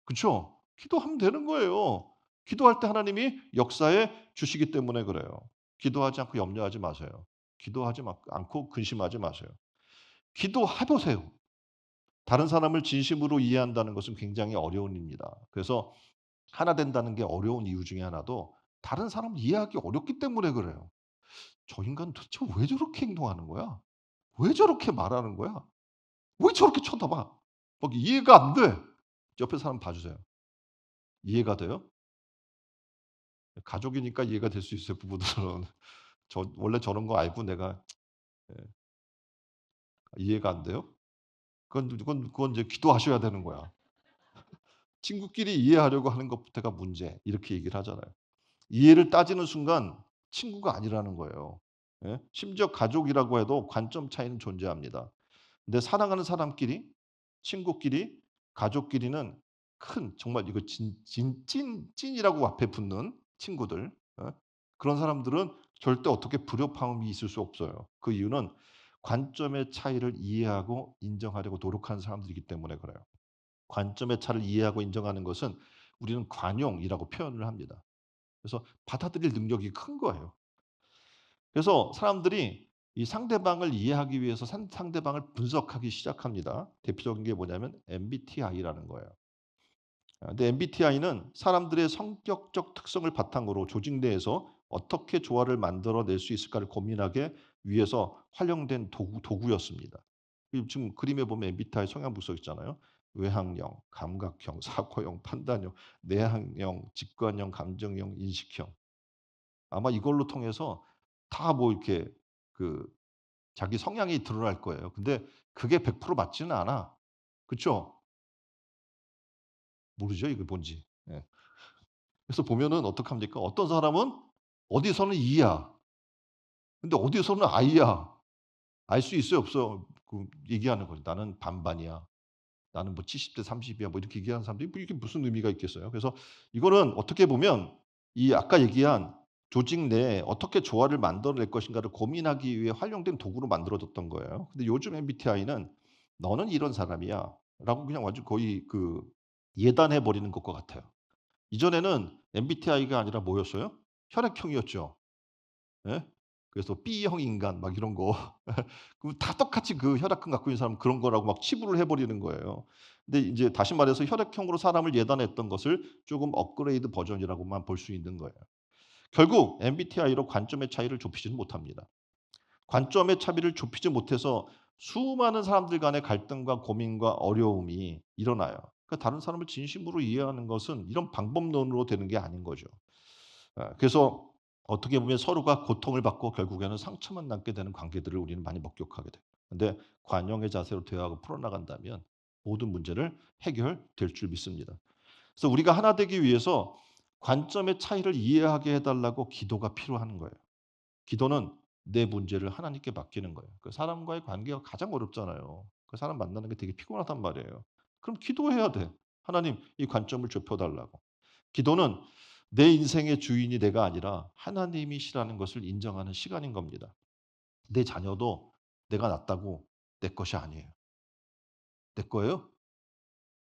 그쵸? 기도하면 되는 거예요. 기도할 때 하나님이 역사해 주시기 때문에 그래요. 기도하지 않고 염려하지 마세요. 기도하지 않고 근심하지 마세요. 기도해 보세요. 다른 사람을 진심으로 이해한다는 것은 굉장히 어려운 일입니다. 그래서 하나 된다는 게 어려운 이유 중에 하나도 다른 사람을 이해하기 어렵기 때문에 그래요. '저 인간 도대체 왜 저렇게 행동하는 거야? 왜 저렇게 말하는 거야?' 왜 저렇게 쳐다봐? 막 이해가 안 돼. 옆에 사람 봐 주세요. 이해가 돼요? 가족이니까 이해가 될 수 있어요, 부부들은. 저 원래 저런 거 알고 내가 예 이해가 안 돼요? 그건 이제 기도하셔야 되는 거야. 친구끼리 이해하려고 하는 것부터가 문제. 이렇게 얘기를 하잖아요. 이해를 따지는 순간 친구가 아니라는 거예요. 예? 심지어 가족이라고 해도 관점 차이는 존재합니다. 근데 사랑하는 사람끼리, 친구끼리, 가족끼리는 큰 정말 이거 찐이라고 앞에 붙는 친구들 그런 사람들은 절대 어떻게 불협화음이 있을 수 없어요. 그 이유는 관점의 차이를 이해하고 인정하려고 노력하는 사람들이기 때문에 그래요. 관점의 차를 이해하고 인정하는 것은 우리는 관용이라고 표현을 합니다. 그래서 받아들일 능력이 큰 거예요. 그래서 사람들이 이 상대방을 이해하기 위해서 상대방을 분석하기 시작합니다. 대표적인 게 뭐냐면 MBTI라는 거예요. 근데 MBTI는 사람들의 성격적 특성을 바탕으로 조직 내에서 어떻게 조화를 만들어 낼 수 있을까를 고민하기 위해서 활용된 도구였습니다. 지금 그림에 보면 MBTI 성향 분석 있잖아요. 외향형, 감각형, 사고형, 판단형, 내향형, 직관형, 감정형, 인식형. 아마 이걸로 통해서 다 뭐 이렇게 그 자기 성향이 드러날 거예요. 근데 그게 100% 맞지는 않아. 그쵸? 모르죠, 이게 뭔지. 예. 그래서 보면은 어떡합니까? 어떤 사람은 어디서는 E야. 근데 어디서는 I야. 알 수 있어요, 없어요? 그 얘기하는 거죠. "나는 반반이야. 나는 뭐 70대 30 이야." 뭐 이렇게 얘기하는 사람들이 뭐 이게 무슨 의미가 있겠어요. 그래서 이거는 어떻게 보면 이 아까 얘기한 조직 내에 어떻게 조화를 만들어 낼 것인가를 고민하기 위해 활용된 도구로 만들어졌던 거예요. 근데 요즘 MBTI는 "너는 이런 사람이야."라고 그냥 완전 거의 그 예단해 버리는 것과 같아요. 이전에는 MBTI가 아니라 뭐였어요? 혈액형이었죠. 예? 그래서 B형 인간 막 이런 거. 그럼 다 똑같이 그 혈액형 갖고 있는 사람은 그런 거라고 막 치부를 해 버리는 거예요. 근데 인제 다시 말해서 혈액형으로 사람을 예단했던 것을 쪼금 업그레이드 버전이라고만 볼 수 있는 거예요. 결국 MBTI로 관점의 차이를 좁히지는 못합니다. 관점의 차이를 좁히지 못해서 수많은 사람들 간의 갈등과 고민과 어려움이 일어나요. 그러니까 다른 사람을 진심으로 이해하는 것은 이런 방법론으로 되는 게 아닌 거죠. 그래서 어떻게 보면 서로가 고통을 받고 결국에는 상처만 남게 되는 관계들을 우리는 많이 목격하게 돼요. 근데 관용의 자세로 대화하고 풀어나간다면 모든 문제를 해결될 줄 믿습니다. 그래서 우리가 하나 되기 위해서 관점의 차이를 이해하게 해 달라고 기도가 필요한 거예요. 기도는 내 문제를 하나님께 맡기는 거예요. 그 사람과의 관계가 가장 어렵잖아요. 그 사람 만나는 게 되게 피곤하단 말이에요. 그럼 기도해야 돼. 하나님 이 관점을 좁혀 달라고. 기도는 내 인생의 주인이 내가 아니라 하나님이시라는 것을 인정하는 시간인 겁니다. 내 자녀도 내가 낳았다고 내 것이 아니에요. 내 거예요?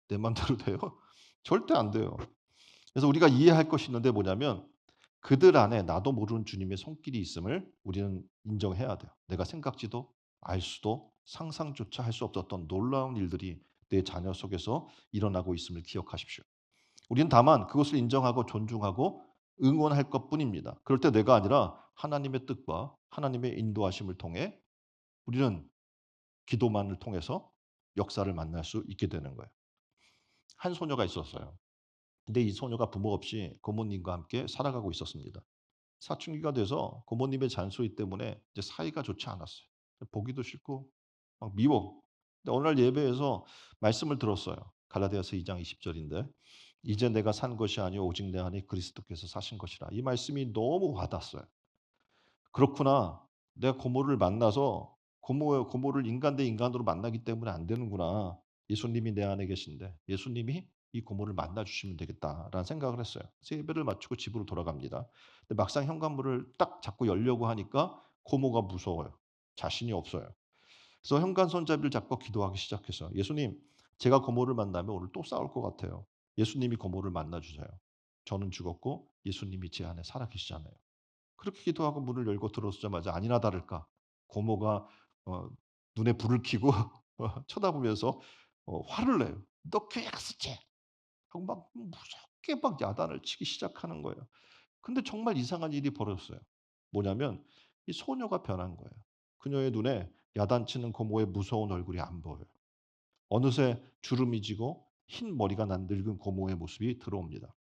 내 맘대로 돼요? 절대 안 돼요. 그래서 우리가 이해할 것이 있는데 뭐냐면 그들 안에 나도 모르는 주님의 손길이 있음을 우리는 인정해야 돼요. 내가 생각지도 알 수도 상상조차 할 수 없었던 놀라운 일들이 내 자녀 속에서 일어나고 있음을 기억하십시오. 우리는 다만 그것을 인정하고 존중하고 응원할 것뿐입니다. 그럴 때 내가 아니라 하나님의 뜻과 하나님의 인도하심을 통해 우리는 기도만을 통해서 역사를 만날 수 있게 되는 거예요. 한 소녀가 있었어요. 근데 이 소녀가 부모 없이 고모님과 함께 살아가고 있었습니다. 사춘기가 돼서 고모님의 잔소리 때문에 이제 사이가 좋지 않았어요. 보기도 싫고 막 미워. 근데 어느 날 예배에서 말씀을 들었어요. 갈라디아서 2장 20 절인데 "이제 내가 산 것이 아니요 오직 내 안에 그리스도께서 사신 것이라." 이 말씀이 너무 와닿았어요. 그렇구나. 내가 고모를 만나서 고모를 인간 대 인간으로 만나기 때문에 안 되는구나. 예수님이 내 안에 계신데 예수님이 이 고모를 만나 주시면 되겠다라는 생각을 했어요. 그래서 예배를 마치고 집으로 돌아갑니다. 근데 막상 현관문을 딱 잡고 열려고 하니까 고모가 무서워요. 자신이 없어요. 그래서 현관 손잡이를 잡고 기도하기 시작했어요. "예수님, 제가 고모를 만나면 오늘 또 싸울 것 같아요. 예수님이 고모를 만나 주세요. 저는 죽었고 예수님이 제 안에 살아 계시잖아요." 그렇게 기도하고 문을 열고 들어서자마자 아니나 다를까 고모가 어 눈에 불을 켜고 쳐다보면서 화를 내요. "너 교회 갔었지?" 하고 막 무섭게 막 야단을 치기 시작하는 거예요. 근데 정말 이상한 일이 벌어졌어요. 뭐냐면 이 소녀가 변한 거예요. 그녀의 눈에 야단치는 고모의 무서운 얼굴이 안 보여요. 어느새 주름이 지고 흰 머리가 난 늙은 고모의 모습이 들어옵니다.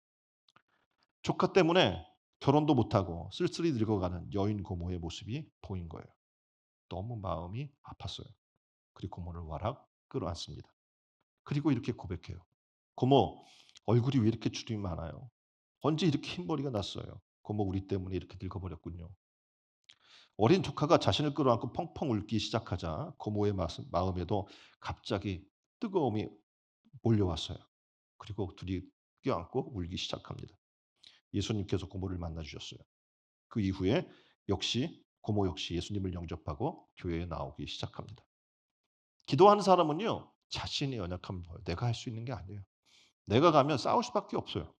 조카 때문에 결혼도 못하고 쓸쓸히 늙어가는 여인 고모의 모습이 보인 거예요. 너무 마음이 아팠어요. 그리고 고모를 와락 끌어안습니다. 그리고 이렇게 고백해요. "고모, 얼굴이 왜 이렇게 주름이 많아요? 언제 이렇게 흰머리가 났어요? 고모 우리 때문에 이렇게 늙어버렸군요." 어린 조카가 자신을 끌어안고 펑펑 울기 시작하자 고모의 마음에도 갑자기 뜨거움이 몰려왔어요. 그리고 둘이 껴안고 울기 시작합니다. 예수님께서 고모를 만나 주셨어요. 그 이후에 고모 역시 예수님을 영접하고 교회에 나오기 시작합니다. 기도하는 사람은요, 자신의 연약함을 봐요. 내가 할 수 있는 게 아니에요. 내가 가면 싸울 수밖에 없어요.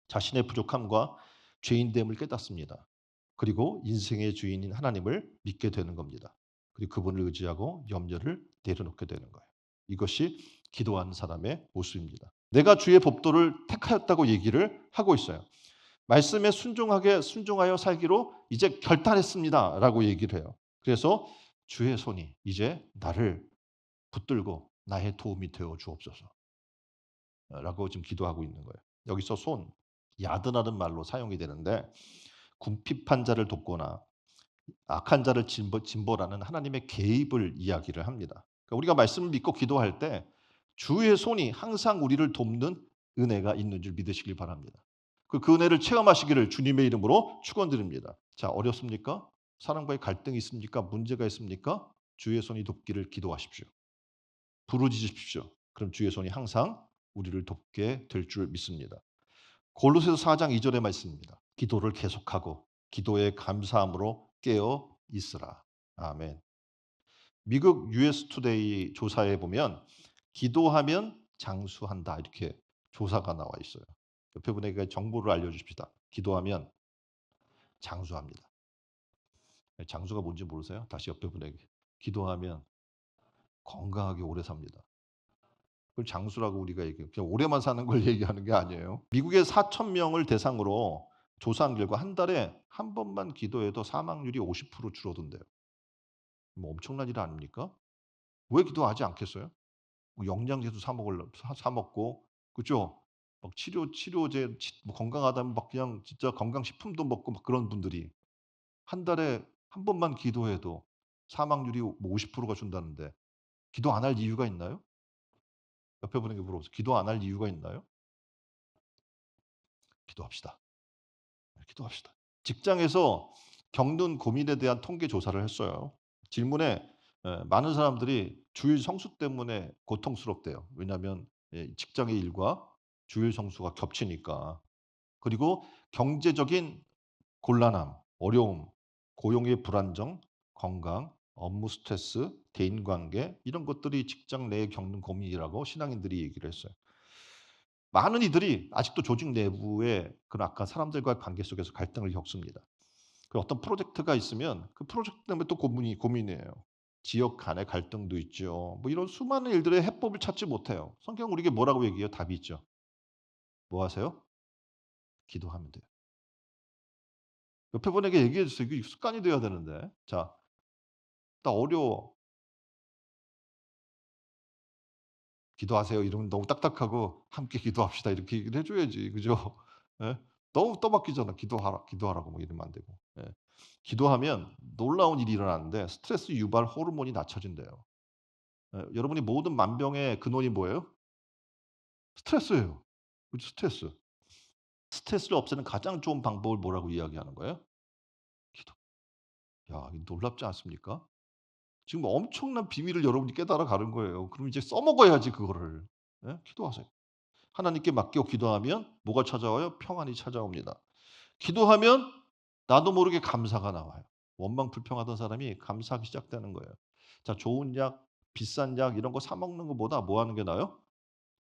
자신의 부족함과 죄인됨을 깨닫습니다. 그리고 인생의 주인인 하나님을 믿게 되는 겁니다. 그리고 그분을 의지하고 염려를 내려놓게 되는 거예요. 이것이 기도하는 사람의 모습입니다. 내가 주의 법도를 택하였다고 얘기를 하고 있어요. 말씀에 순종하여 살기로 이제 결단했습니다라고 얘기를 해요. 그래서 주의 손이 이제 나를 붙들고 나의 도움이 되어 주옵소서라고 지금 기도하고 있는 거예요. 여기서 야드라는 말로 사용이 되는데 궁핍한 자를 돕거나 악한 자를 진벌하는 하나님의 개입을 이야기를 합니다. 그러니까 우리가 말씀을 믿고 기도할 때 주의 손이 항상 우리를 돕는 은혜가 있는 줄 믿으시길 바랍니다. 그 은혜를 체험하시기를 주님의 이름으로 축원드립니다. 자, 어렵습니까? 사랑과의 갈등이 있습니까? 문제가 있습니까? 주의 손이 돕기를 기도하십시오. 부르짖으십시오. 그럼 주의 손이 항상 우리를 돕게 될 줄 믿습니다. 골로새서 4장 2절의 말씀입니다. 기도를 계속하고 기도에 감사함으로 깨어 있으라. 아멘. 미국 US 투데이 조사에 보면 기도하면 장수한다 이렇게 조사가 나와 있어요. 옆에 분에게 정보를 알려주십시다. 기도하면 장수합니다. 장수가 뭔지 모르세요? 다시 옆에 분에게. 기도하면 건강하게 오래 삽니다. 그걸 장수라고 우리가 얘기해요. 그냥 오래만 사는 걸 얘기하는 게 아니에요. 미국의 4천 명을 대상으로 조사한 결과 한 달에 한 번만 기도해도 사망률이 50% 줄어든대요. 뭐 엄청난 일 아닙니까? 왜 기도하지 않겠어요? 뭐 영양제도 사 먹고 그죠? 막 치료제 뭐 건강하다면 막 그냥 진짜 건강식품도 먹고 막 그런 분들이 한 달에 한 번만 기도해도 사망률이 뭐 50%가 준다는데 기도 안 할 이유가 있나요? 옆에 분에게 물어보세요. 기도 안 할 이유가 있나요? 기도합시다. 네, 기도합시다. 직장에서 겪는 고민에 대한 통계 조사를 했어요. 질문에 많은 사람들이 주일 성수 때문에 고통스럽대요. 왜냐하면 직장의 일과 주일 성수가 겹치니까. 그리고 경제적인 곤란함, 어려움, 고용의 불안정, 건강, 업무 스트레스, 대인관계 이런 것들이 직장 내에 겪는 고민이라고 신앙인들이 얘기를 했어요. 많은 이들이 아직도 조직 내부의 그런 아까 사람들과의 관계 속에서 갈등을 겪습니다. 그 어떤 프로젝트가 있으면 그 프로젝트 때문에 또 고민이에요. 지역 간의 갈등도 있죠. 뭐 이런 수많은 일들의 해법을 찾지 못해요. 성경은 우리에게 뭐라고 얘기해요? 답이 있죠. 뭐 하세요? 기도하면 돼요. 옆에 분에게 얘기해 주세요. 이게 습관이 돼야 되는데. 자, 나 어려워. 기도하세요. 이러면 너무 딱딱하고 함께 기도합시다. 이렇게 얘기를 해 줘야지. 그죠? 예? 너무 떠맡기잖아. 기도하라고 뭐 이러면 안 되고. 예. 기도하면 놀라운 일이 일어나는데 스트레스 유발 호르몬이 낮춰진대요. 예. 여러분이 모든 만병의 근원이 뭐예요? 스트레스예요. 그죠? 스트레스. 스트레스를 없애는 가장 좋은 방법을 뭐라고 이야기하는 거예요? 기도. 야, 이거 놀랍지 않습니까? 지금 엄청난 비밀을 여러분이 깨달아 가는 거예요. 그럼 이제 써먹어야지 그거를. 예? 기도하세요. 하나님께 맡겨 기도하면 뭐가 찾아와요? 평안이 찾아옵니다. 기도하면 나도 모르게 감사가 나와요. 원망 불평하던 사람이 감사하기 시작되는 거예요. 자, 좋은 약, 비싼 약 이런 거 사 먹는 것보다 뭐 하는 게 나아요?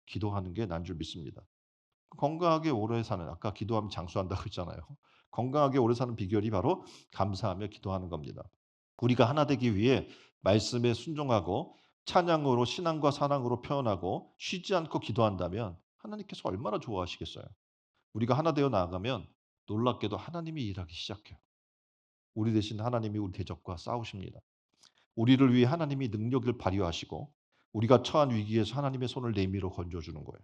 기도하는 게 나은 줄 믿습니다. 건강하게 오래 사는 아까 기도하면 장수한다고 했잖아요. 건강하게 오래 사는 비결이 바로 감사하며 기도하는 겁니다. 우리가 하나 되기 위해 말씀에 순종하고 찬양으로 신앙과 사랑으로 표현하고 쉬지 않고 기도한다면 하나님께서 얼마나 좋아하시겠어요. 우리가 하나 되어 나아가면 놀랍게도 하나님이 일하기 시작해요. 우리 대신 하나님이 우리 대적과 싸우십니다. 우리를 위해 하나님이 능력을 발휘하시고 우리가 처한 위기에서 하나님의 손을 내밀어 건져 주는 거예요.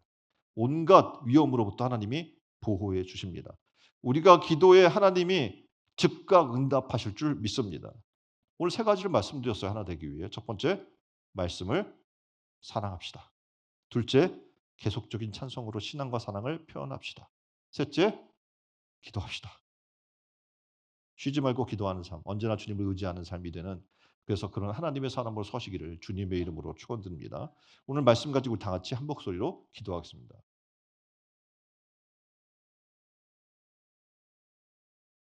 온갖 위험으로부터 하나님이 보호해 주십니다. 우리가 기도에 하나님이 즉각 응답하실 줄 믿습니다. 오늘 세 가지를 말씀드렸어요, 하나 되기 위해. 첫 번째, 말씀을 사랑합시다. 둘째, 계속적인 찬송으로 신앙과 사랑을 표현합시다. 셋째, 기도합시다. 쉬지 말고 기도하는 삶, 언제나 주님을 의지하는 삶이 되는, 그래서 그런 하나님의 사람으로 서시기를 주님의 이름으로 축원드립니다. 오늘 말씀 가지고 다 같이 한 목소리로 기도하겠습니다.